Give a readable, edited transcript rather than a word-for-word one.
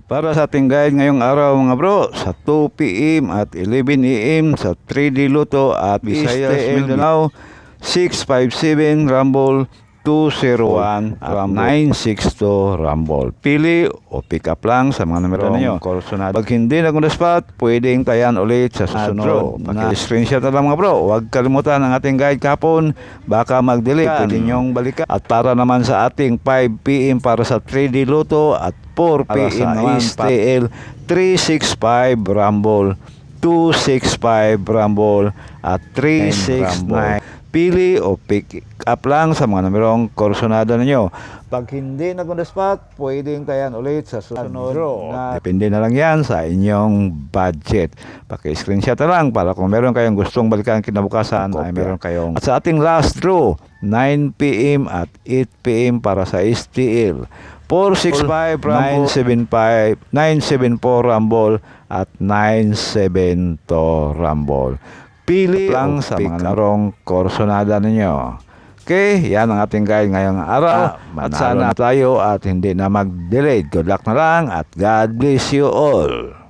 Para sa ating guide ngayong araw mga bro, sa 2 p.m. at 11 a.m. sa 3D Lotto at Visayas Mindanao, 657 Rumble 201 at 962 Rumble. Pili o pick up lang sa mga numero ninyo. Pag hindi na on the spot, pwedeng tayan ulit sa susunod. Paki-screenshot na lang mga bro. Huwag kalimutan ang ating guide kapon. Baka mag-delete. Pwede nyong balikan. At para naman sa ating 5 p.m. para sa 3D Lotto at 4 p.m. naman STL 365 Rumble, 265 Rumble at 369. Pili o pick up lang sa mga numerong kursunada ninyo. Pag hindi na on the spot, pwedeng tayan ulit sa susunod. Depende na lang yan sa inyong budget. Paki-screenshot na lang para kung meron kayong gustong balikan kinabukasan ay meron kayong. At sa ating last draw, 9 p.m. at 8 p.m. para sa STL. 465 Rumble, 974 Rumble at 972 Rumble. Pili lang sa mga larong kursonada ninyo. Okay, yan ang ating guide ngayong araw. At sana tayo at hindi na mag-delay. Good luck na lang at God bless you all.